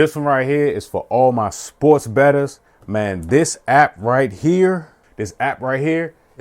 This one right here is for all my sports bettors. Man, this app right here is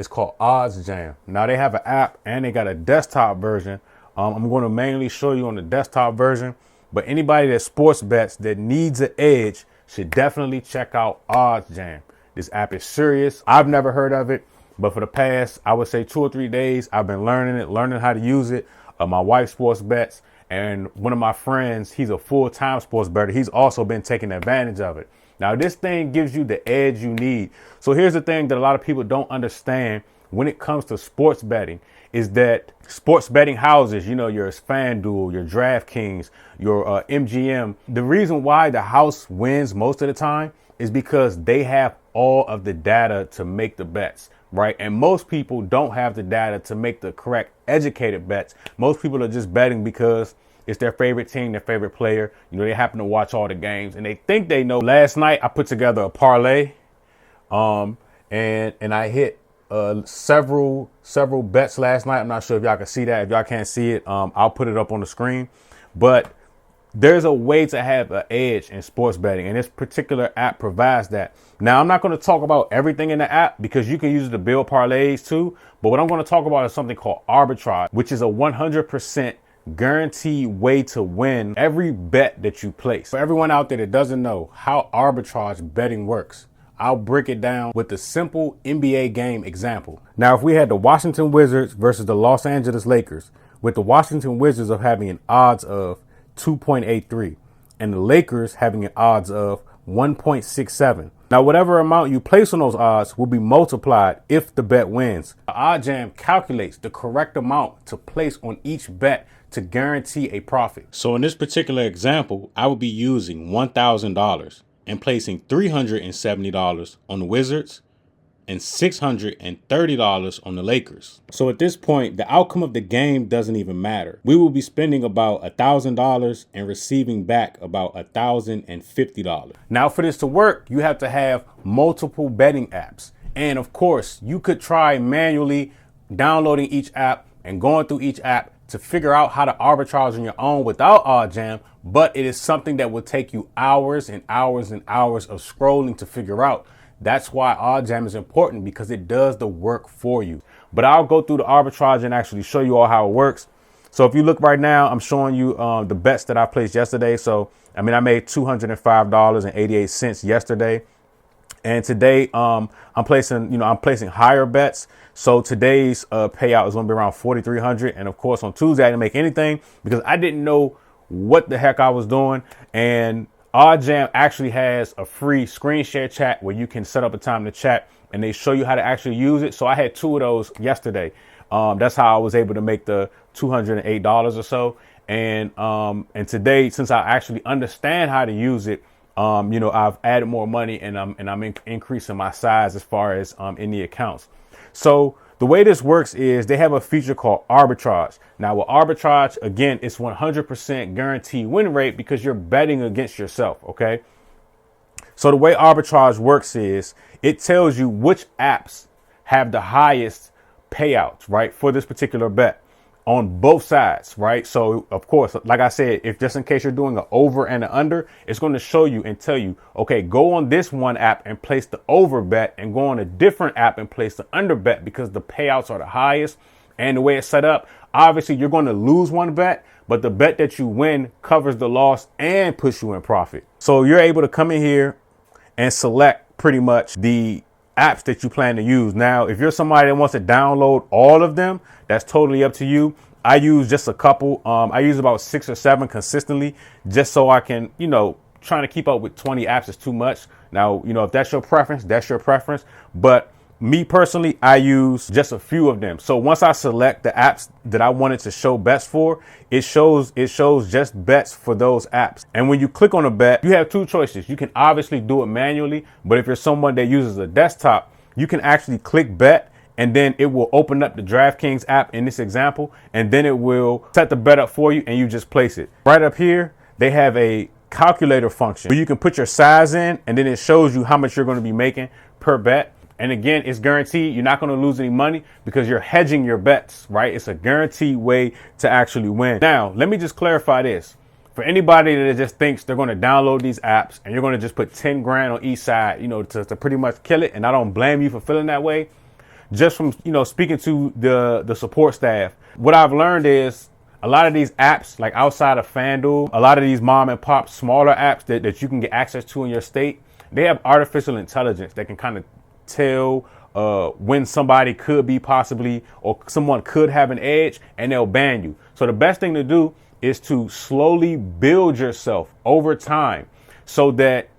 called OddsJam. Now they have an app and they got a desktop version. I'm going to mainly show you on the desktop version, but anybody that sports bets that needs an edge should definitely check out OddsJam. This app is serious. I've never heard of it, but for the past, I would say 2 or 3 days, I've been learning how to use it. My wife sports bets, and one of my friends, he's a full-time sports bettor. He's also been taking advantage of it. Now, this thing gives you the edge you need. So here's the thing that a lot of people don't understand when it comes to sports betting is that sports betting houses, you know, your FanDuel, your DraftKings, your MGM, the reason why the house wins most of the time is because they have all of the data to make the bets, right? And most people don't have the data to make the correct educated bets. Most people are just betting because it's their favorite team, their favorite player. You know, they happen to watch all the games and they think they know. Last night, I put together a parlay and I hit several bets last night. I'm not sure if y'all can see that. If y'all can't see it, I'll put it up on the screen. But there's a way to have an edge in sports betting, and this particular app provides that. Now, I'm not going to talk about everything in the app because you can use it to build parlays too. But what I'm going to talk about is something called Arbitrage, which is a 100% guaranteed way to win every bet that you place. For everyone out there that doesn't know how arbitrage betting works, I'll break it down with a simple NBA game example. Now, if we had the Washington Wizards versus the Los Angeles Lakers, with the Washington Wizards of having an odds of 2.83 and the Lakers having an odds of 1.67. Now, whatever amount you place on those odds will be multiplied if the bet wins. The OddsJam calculates the correct amount to place on each bet to guarantee a profit. So in this particular example, I would be using $1,000 and placing $370 on the Wizards and $630 on the Lakers. So at this point, the outcome of the game doesn't even matter. We will be spending about $1,000 and receiving back about $1,050. Now, for this to work, you have to have multiple betting apps. And of course, you could try manually downloading each app and going through each app to figure out how to arbitrage on your own without OddsJam, but it is something that will take you hours and hours and hours of scrolling to figure out. That's why OddsJam is important, because it does the work for you. But I'll go through the arbitrage and actually show you all how it works. So if you look right now, I'm showing you the bets that I placed yesterday. So, I mean, I made $205.88 yesterday. And today, I'm placing higher bets. So today's payout is going to be around $4,300. And of course, on Tuesday, I didn't make anything because I didn't know what the heck I was doing. And OddsJam actually has a free screen share chat where you can set up a time to chat and they show you how to actually use it. So I had 2 of those yesterday. That's how I was able to make the $208 or so. And today, since I actually understand how to use it, I've added more money and I'm increasing my size as far as in the accounts. So the way this works is they have a feature called Arbitrage. Now with Arbitrage, again, it's 100% guaranteed win rate because you're betting against yourself. OK, so the way Arbitrage works is it tells you which apps have the highest payouts, right, for this particular bet on both sides, right? So, of course, like I said, if just in case you're doing an over and an under, it's going to show you and tell you, OK, go on this one app and place the over bet and go on a different app and place the under bet because the payouts are the highest. And the way it's set up, obviously, you're going to lose one bet, but the bet that you win covers the loss and puts you in profit. So you're able to come in here and select pretty much the apps that you plan to use. Now, if you're somebody that wants to download all of them, that's totally up to you. I use just a couple. I use about 6 or 7 consistently just so I can, trying to keep up with 20 apps is too much. Now, if that's your preference, that's your preference. But me personally, I use just a few of them. So once I select the apps that I wanted to show bets for, it shows just bets for those apps. And when you click on a bet, you have 2 choices. You can obviously do it manually, but if you're someone that uses a desktop, you can actually click bet and then it will open up the DraftKings app in this example, and then it will set the bet up for you and you just place it. Right up here, they have a calculator function where you can put your size in and then it shows you how much you're going to be making per bet. And again, it's guaranteed. You're not going to lose any money because you're hedging your bets, right? It's a guaranteed way to actually win. Now, let me just clarify this. For anybody that just thinks they're going to download these apps and you're going to just put 10 grand on each side, to pretty much kill it. And I don't blame you for feeling that way. Just from, speaking to the support staff, what I've learned is a lot of these apps, like outside of FanDuel, a lot of these mom and pop smaller apps that you can get access to in your state, they have artificial intelligence that can kind of tell when somebody could be possibly, or someone could have an edge, and they'll ban you. So the best thing to do is to slowly build yourself over time so that,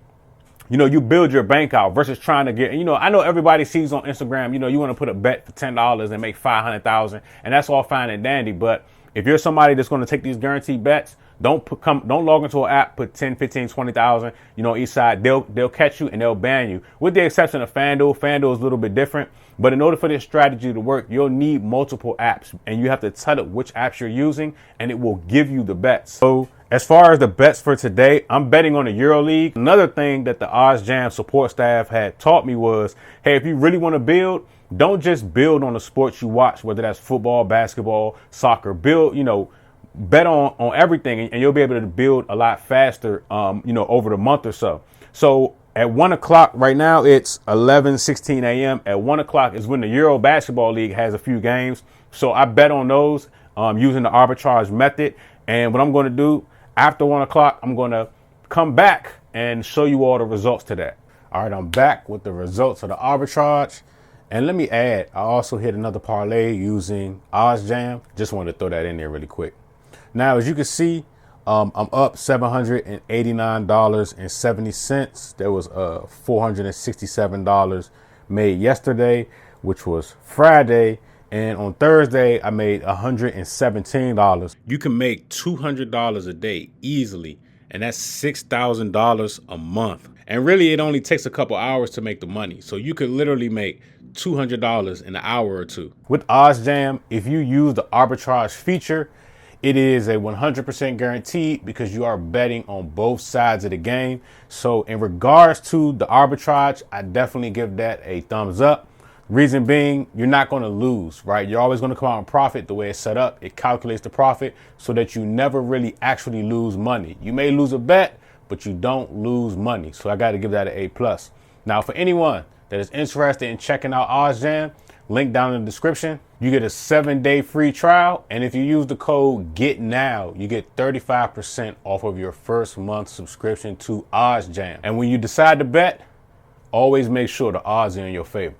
you build your bank out versus trying to get, I know everybody sees on Instagram, you want to put a bet for $10 and make 500,000, and that's all fine and dandy. But if you're somebody that's going to take these guaranteed bets, don't log into an app, put 10, 15, 20,000, each side. They'll catch you and they'll ban you, with the exception of FanDuel. FanDuel is a little bit different. But in order for this strategy to work, you'll need multiple apps, and you have to tell it which apps you're using, and it will give you the bets. So as far as the bets for today, I'm betting on the EuroLeague. Another thing that the OddsJam support staff had taught me was, hey, if you really want to build, don't just build on the sports you watch, whether that's football, basketball, soccer. Build, bet on everything, and you'll be able to build a lot faster, over the month or so. So at 1 o'clock right now, it's 11:16 a.m. At 1 o'clock is when the Euro Basketball League has a few games. So I bet on those using the arbitrage method. And what I'm going to do after 1 o'clock, I'm going to come back and show you all the results to that. All right, I'm back with the results of the arbitrage. And let me add, I also hit another parlay using OddsJam. Just wanted to throw that in there really quick. Now, as you can see, I'm up $789.70. There was $467 made yesterday, which was Friday. And on Thursday, I made $117. You can make $200 a day easily, and that's $6,000 a month. And really, it only takes a couple hours to make the money. So you could literally make $200 in an hour or two. With OddsJam, if you use the arbitrage feature, it is a 100% guaranteed because you are betting on both sides of the game. So in regards to the arbitrage, I definitely give that a thumbs up. Reason being, you're not going to lose, right? You're always going to come out and profit the way it's set up. It calculates the profit so that you never really actually lose money. You may lose a bet, but you don't lose money. So I got to give that an A+. Now, for anyone that is interested in checking out OddsJam, link down in the description. You get a 7-day free trial. And if you use the code GETNOW, you get 35% off of your first month subscription to OddsJam. And when you decide to bet, always make sure the odds are in your favor.